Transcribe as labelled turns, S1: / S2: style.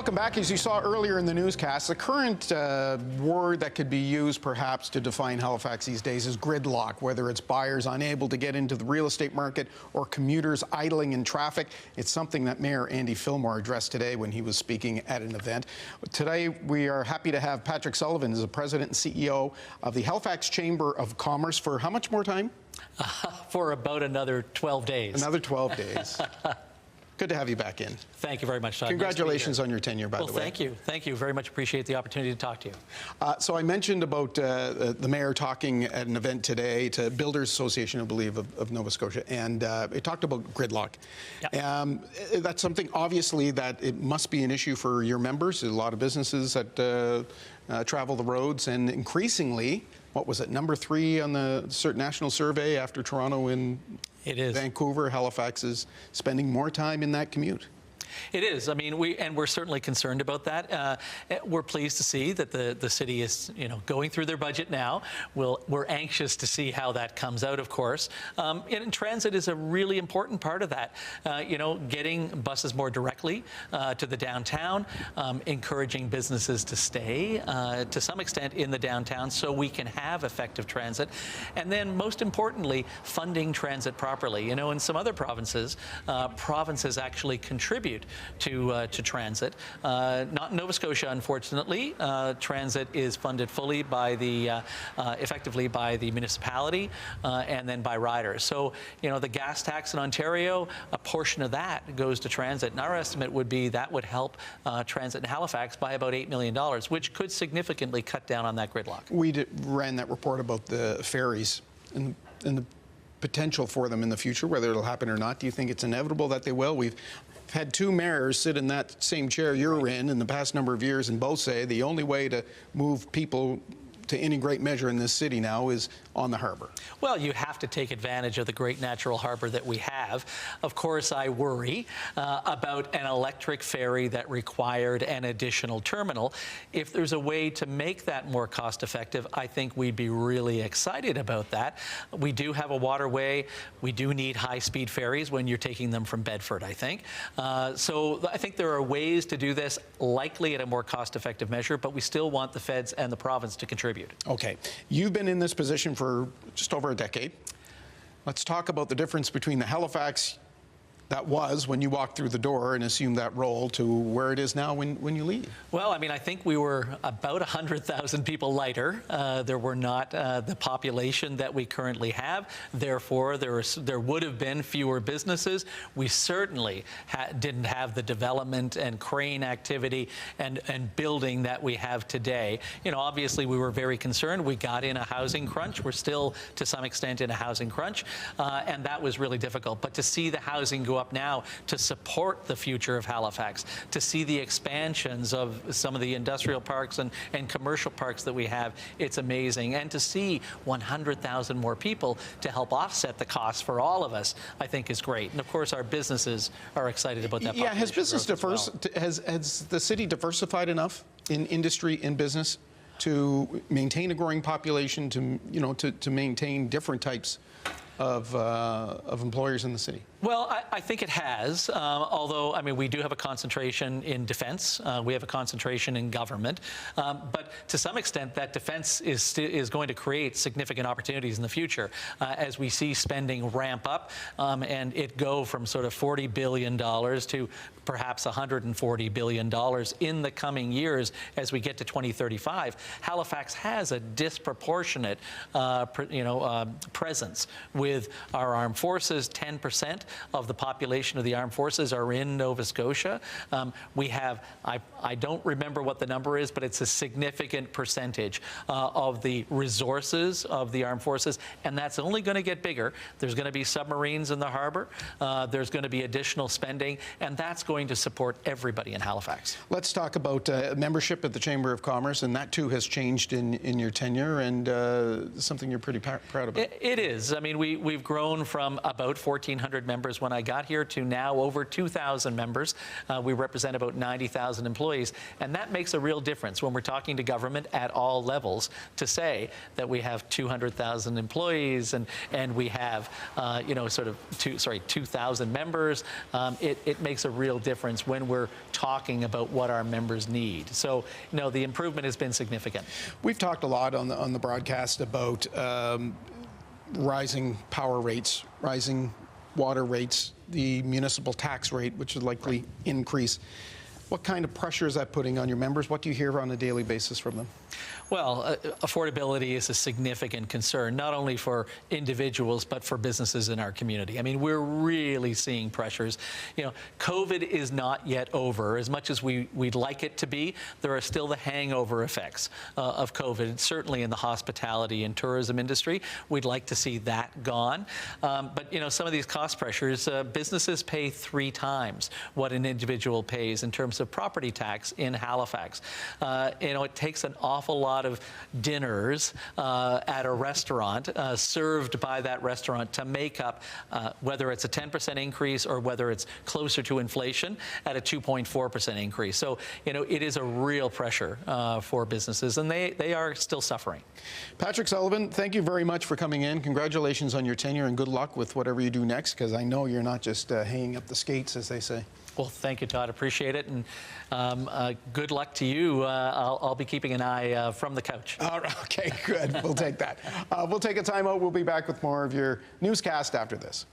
S1: Welcome back. As you saw earlier in the newscast, the current word that could be used perhaps to define Halifax these days is gridlock, whether it's buyers unable to get into the real estate market or commuters idling in traffic. It's something that Mayor Andy Fillmore addressed today when he was speaking at an event. Today, we are happy to have Patrick Sullivan as the president and CEO of the Halifax Chamber of Commerce for how much more time?
S2: For about another 12 days.
S1: Another 12 days. Good to have you back in.
S2: Thank you very much, Todd.
S1: Congratulations on your tenure, by the way.
S2: Well, thank you. Thank you. Very much appreciate the opportunity to talk to you.
S1: So I mentioned about the mayor talking at an event today to Builders Association, I believe, of Nova Scotia, and it talked about gridlock. Yep. That's something, obviously, that it must be an issue for your members. There's a lot of businesses that travel the roads, and increasingly, what was it, number 3 on the national survey after Toronto and Vancouver, Halifax is spending more time in that commute.
S2: It is. I mean, we're certainly concerned about that. We're pleased to see that the city is, going through their budget now. We're anxious to see how that comes out, of course. And transit is a really important part of that. Getting buses more directly to the downtown, encouraging businesses to stay to some extent in the downtown so we can have effective transit. And then, most importantly, funding transit properly. In some other provinces, provinces actually contribute to transit. Not in Nova Scotia, unfortunately. Transit is funded fully by effectively by the municipality and then by riders. So, the gas tax in Ontario, a portion of that goes to transit. And our estimate would be that would help transit in Halifax by about $8 million, which could significantly cut down on that gridlock.
S1: We ran that report about the ferries and the potential for them in the future, whether it'll happen or not. Do you think it's inevitable that they will? We've had 2 mayors sit in that same chair you're in the past number of years, and both say the only way to move people to any great measure in this city now is on the harbour. Well,
S2: you have to take advantage of the great natural harbour that we have. Of course, I worry about an electric ferry that required an additional terminal. If there's a way to make that more cost effective, I think we'd be really excited about that. We do have a waterway. We do need high-speed ferries when you're taking them from Bedford, I think. So I think there are ways to do this, likely at a more cost-effective measure, but we still want the feds and the province to contribute.
S1: Okay. You've been in this position for just over a decade. Let's talk about the difference between the Halifax that was when you walked through the door and assumed that role to where it is now when you leave.
S2: Well, I mean, I think we were about 100,000 people lighter. There were not the population that we currently have. Therefore, there would have been fewer businesses. We certainly didn't have the development and crane activity and building that we have today. Obviously, we were very concerned. We got in a housing crunch. We're still, to some extent, in a housing crunch. And that was really difficult. But to see the housing go up now to support the future of Halifax, to see the expansions of some of the industrial parks and commercial parks that we have, it's amazing. And to see 100,000 more people to help offset the costs for all of us, I think is great. And of course, our businesses are excited about that.
S1: Yeah, has the city diversified enough in industry, in business, to maintain a growing population, to maintain different types of employers in the city?
S2: Well, I think it has, although, I mean, we do have a concentration in defense. We have a concentration in government. But to some extent, that defense is going to create significant opportunities in the future as we see spending ramp up and it go from sort of $40 billion to perhaps $140 billion in the coming years as we get to 2035. Halifax has a disproportionate, presence with our armed forces. 10% of the population of the armed forces are in Nova Scotia. We have, I don't remember what the number is, but it's a significant percentage of the resources of the armed forces, and that's only going to get bigger. There's going to be submarines in the harbor. There's going to be additional spending, and that's going to support everybody in Halifax.
S1: Let's talk about membership at the Chamber of Commerce, and that too has changed in your tenure, and something you're pretty proud of.
S2: It is. I mean, we've grown from about 1,400 members when I got here to now over 2,000 members. We represent about 90,000 employees, and that makes a real difference when we're talking to government at all levels to say that we have 200,000 employees and we have, sort of 2,000 members. It makes a real difference when we're talking about what our members need. So, the improvement has been significant.
S1: We've talked a lot on the broadcast about rising power rates, rising water rates, the municipal tax rate, which would likely increase. What kind of pressure is that putting on your members? What do you hear on a daily basis from them?
S2: Well, affordability is a significant concern, not only for individuals, but for businesses in our community. I mean, we're really seeing pressures. COVID is not yet over. As much as we'd like it to be, there are still the hangover effects of COVID, certainly in the hospitality and tourism industry. We'd like to see that gone. But, some of these cost pressures, businesses pay 3 times what an individual pays in terms of property tax in Halifax. It takes an awful lot of dinners at a restaurant served by that restaurant to make up whether it's a 10% increase or whether it's closer to inflation at a 2.4% increase. So, it is a real pressure for businesses, and they are still suffering.
S1: Patrick Sullivan, thank you very much for coming in. Congratulations on your tenure and good luck with whatever you do next, because I know you're not just hanging up the skates, as they say.
S2: Well, thank you, Todd. Appreciate it. And good luck to you. I'll be keeping an eye from the couch.
S1: All right, okay, good. We'll take that. We'll take a time out. We'll be back with more of your newscast after this.